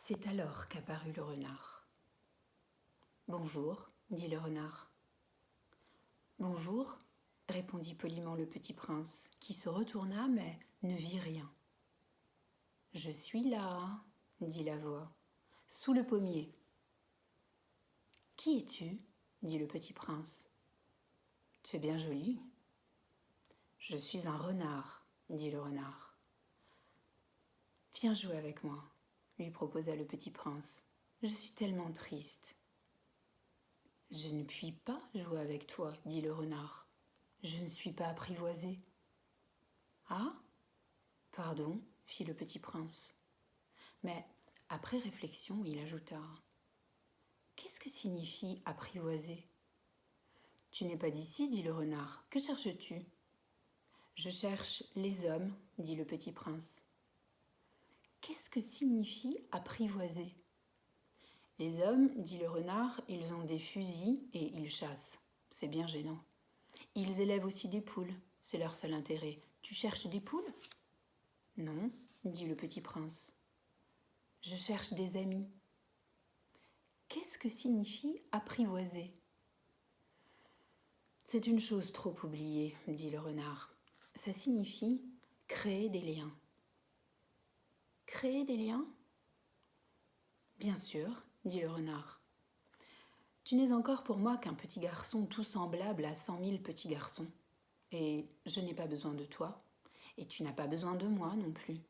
C'est alors qu'apparut le renard. « Bonjour, dit le renard. « Bonjour, répondit poliment le petit prince, qui se retourna mais ne vit rien. « Je suis là, dit la voix, sous le pommier. »« Qui es-tu » dit le petit prince. « Tu es bien joli. »« Je suis un renard, dit le renard. »« Viens jouer avec moi, lui proposa le petit prince. Je suis tellement triste. »« Je ne puis pas jouer avec toi, dit le renard. Je ne suis pas apprivoisé. »« Ah, pardon, fit le petit prince. Mais après réflexion, il ajouta : « Qu'est-ce que signifie apprivoiser ? » ?»« Tu n'es pas d'ici, dit le renard. Que cherches-tu ? » ?»« Je cherche les hommes, dit le petit prince. »« Qu'est-ce que signifie apprivoiser ? » ?»« Les hommes, dit le renard, ils ont des fusils et ils chassent. C'est bien gênant. Ils élèvent aussi des poules, c'est leur seul intérêt. Tu cherches des poules ? Non, dit le petit prince. Je cherche des amis. Qu'est-ce que signifie apprivoiser ? C'est une chose trop oubliée, dit le renard. Ça signifie créer des liens. Créer des liens ? Bien sûr, dit le renard. Tu n'es encore pour moi qu'un petit garçon tout semblable à 100 000 petits garçons. Et je n'ai pas besoin de toi, et tu n'as pas besoin de moi non plus.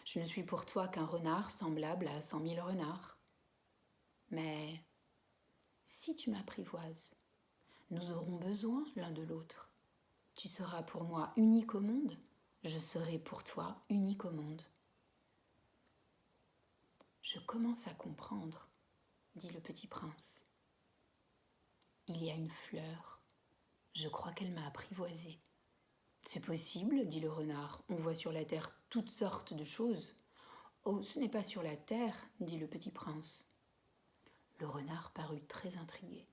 Je ne suis pour toi qu'un renard semblable à 100 000 renards. Mais si tu m'apprivoises, nous aurons besoin l'un de l'autre. Tu seras pour moi unique au monde, je serai pour toi unique au monde. Je commence à comprendre, dit le petit prince. Il y a une fleur, je crois qu'elle m'a apprivoisé. C'est possible, dit le renard, on voit sur la terre toutes sortes de choses. Oh, ce n'est pas sur la terre, dit le petit prince. Le renard parut très intrigué.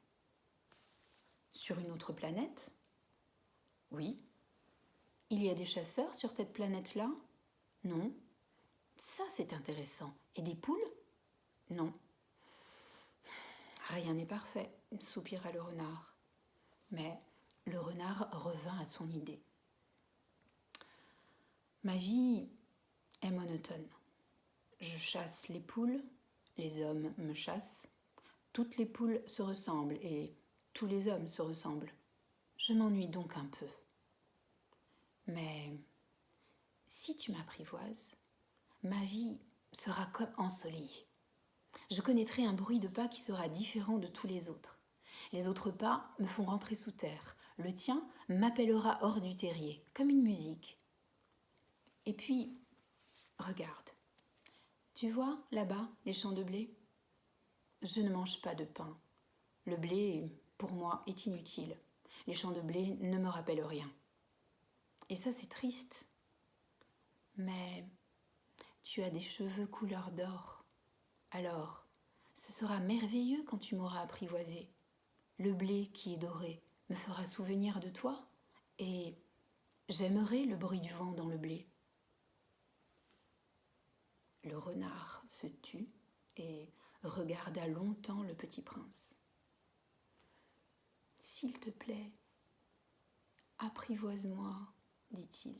Sur une autre planète ? Oui. Il y a des chasseurs sur cette planète-là ? Non. Ça, c'est intéressant. Et des poules ? Non. Rien n'est parfait, soupira le renard. Mais le renard revint à son idée. Ma vie est monotone. Je chasse les poules, les hommes me chassent. Toutes les poules se ressemblent et tous les hommes se ressemblent. Je m'ennuie donc un peu. Mais si tu m'apprivoises, ma vie sera comme ensoleillée. Je connaîtrai un bruit de pas qui sera différent de tous les autres. Les autres pas me font rentrer sous terre. Le tien m'appellera hors du terrier, comme une musique. Et puis, regarde. Tu vois, là-bas, les champs de blé ? Je ne mange pas de pain. Le blé, pour moi, est inutile. Les champs de blé ne me rappellent rien. Et ça, c'est triste. Mais tu as des cheveux couleur d'or. Alors, ce sera merveilleux quand tu m'auras apprivoisé. Le blé qui est doré me fera souvenir de toi et j'aimerai le bruit du vent dans le blé. Le renard se tut et regarda longtemps le petit prince. « S'il te plaît, apprivoise-moi, dit-il. »«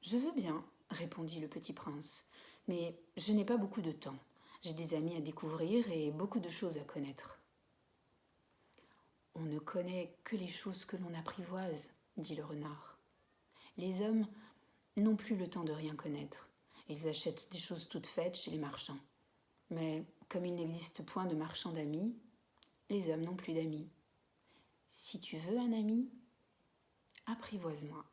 Je veux bien, répondit le petit prince, mais je n'ai pas beaucoup de temps. J'ai des amis à découvrir et beaucoup de choses à connaître. »« On ne connaît que les choses que l'on apprivoise, dit le renard. Les hommes n'ont plus le temps de rien connaître. Ils achètent des choses toutes faites chez les marchands. Mais comme il n'existe point de marchands d'amis, les hommes n'ont plus d'amis. Si tu veux un ami, apprivoise-moi. »«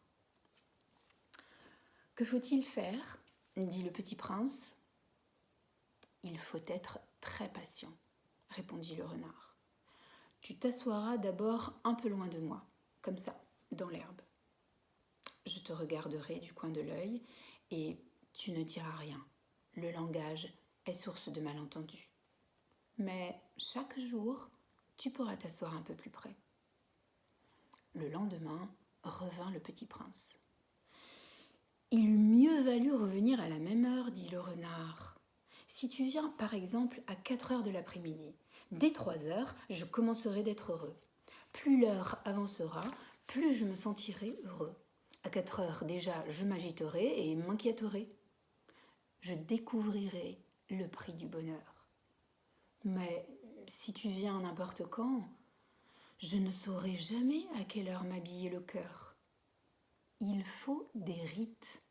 Que faut-il faire ? Dit le petit prince. »« Il faut être très patient, répondit le renard. Tu t'assoiras d'abord un peu loin de moi, comme ça, dans l'herbe. Je te regarderai du coin de l'œil et tu ne diras rien. Le langage est source de malentendus. Mais chaque jour, tu pourras t'asseoir un peu plus près. » Le lendemain, revint le petit prince. Il eût mieux valu revenir à la même heure, dit le renard. Si tu viens par exemple à 4 heures de l'après-midi, dès 3 heures, je commencerai d'être heureux. Plus l'heure avancera, plus je me sentirai heureux. À 4 heures déjà, je m'agiterai et m'inquiéterai. Je découvrirai le prix du bonheur. Mais si tu viens n'importe quand, je ne saurai jamais à quelle heure m'habiller le cœur. Il faut des rites.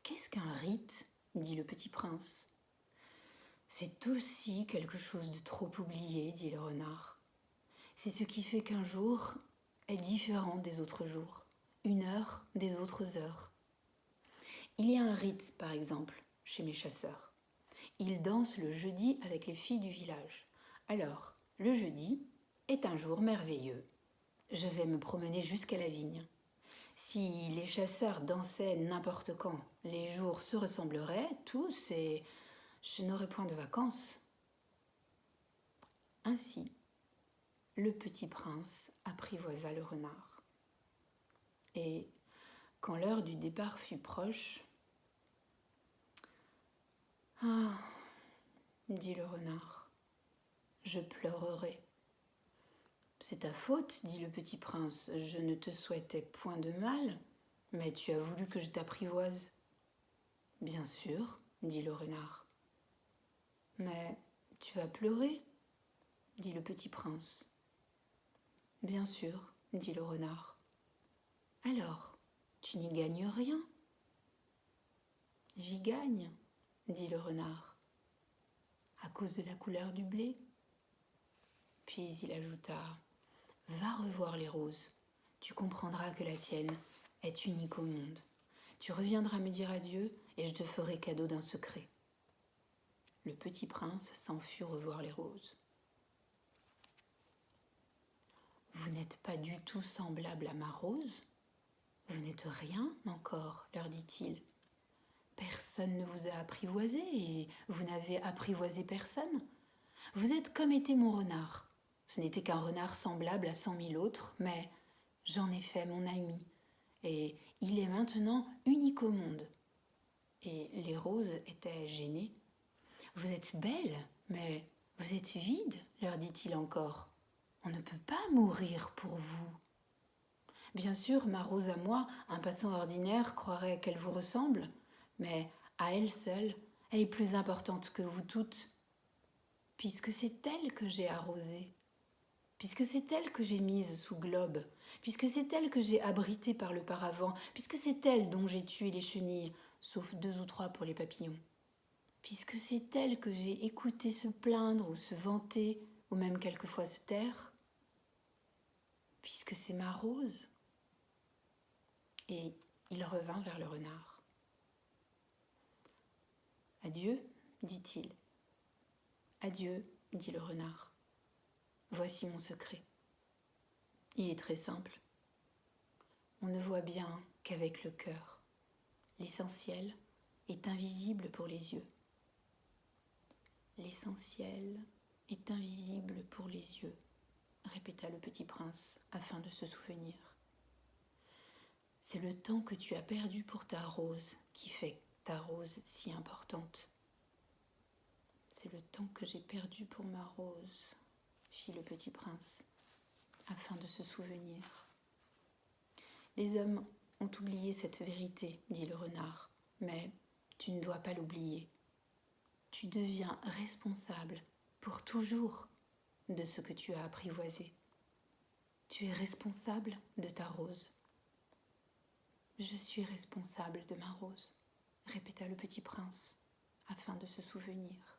Qu'est-ce qu'un rite ? Dit le petit prince. C'est aussi quelque chose de trop oublié, dit le renard. C'est ce qui fait qu'un jour est différent des autres jours, une heure des autres heures. Il y a un rite, par exemple, chez mes chasseurs. Ils dansent le jeudi avec les filles du village. Alors, le jeudi est un jour merveilleux. Je vais me promener jusqu'à la vigne. Si les chasseurs dansaient n'importe quand, les jours se ressembleraient tous et je n'aurais point de vacances. Ainsi, le petit prince apprivoisa le renard. Et quand l'heure du départ fut proche, « Ah, dit le renard, je pleurerai. » C'est ta faute, dit le petit prince, je ne te souhaitais point de mal, mais tu as voulu que je t'apprivoise. Bien sûr, dit le renard. Mais tu vas pleurer, dit le petit prince. Bien sûr, dit le renard. Alors, tu n'y gagnes rien. J'y gagne, dit le renard, à cause de la couleur du blé. Puis il ajouta, va revoir les roses, tu comprendras que la tienne est unique au monde. Tu reviendras me dire adieu et je te ferai cadeau d'un secret. Le petit prince s'en fut revoir les roses. Vous n'êtes pas du tout semblable à ma rose ? Vous n'êtes rien encore, leur dit-il. Personne ne vous a apprivoisé et vous n'avez apprivoisé personne. Vous êtes comme était mon renard. Ce n'était qu'un renard semblable à 100 000 autres, mais j'en ai fait mon ami et il est maintenant unique au monde. Et les roses étaient gênées. Vous êtes belle, mais vous êtes vide, leur dit-il encore. On ne peut pas mourir pour vous. Bien sûr, ma rose à moi, un passant ordinaire croirait qu'elle vous ressemble, mais à elle seule, elle est plus importante que vous toutes, puisque c'est elle que j'ai arrosée, puisque c'est elle que j'ai mise sous globe, puisque c'est elle que j'ai abritée par le paravent, puisque c'est elle dont j'ai tué les chenilles, sauf 2 ou 3 pour les papillons, puisque c'est elle que j'ai écoutée se plaindre ou se vanter, ou même quelquefois se taire, puisque c'est ma rose. Et il revint vers le renard. Adieu, dit-il. Adieu, dit le renard. Voici mon secret. Il est très simple. On ne voit bien qu'avec le cœur. L'essentiel est invisible pour les yeux. L'essentiel est invisible pour les yeux, répéta le petit prince afin de se souvenir. C'est le temps que tu as perdu pour ta rose qui fait ta rose si importante. C'est le temps que j'ai perdu pour ma rose, fit le petit prince, afin de se souvenir. Les hommes ont oublié cette vérité, dit le renard, mais tu ne dois pas l'oublier. Tu deviens responsable pour toujours de ce que tu as apprivoisé. Tu es responsable de ta rose. Je suis responsable de ma rose, répéta le petit prince, afin de se souvenir.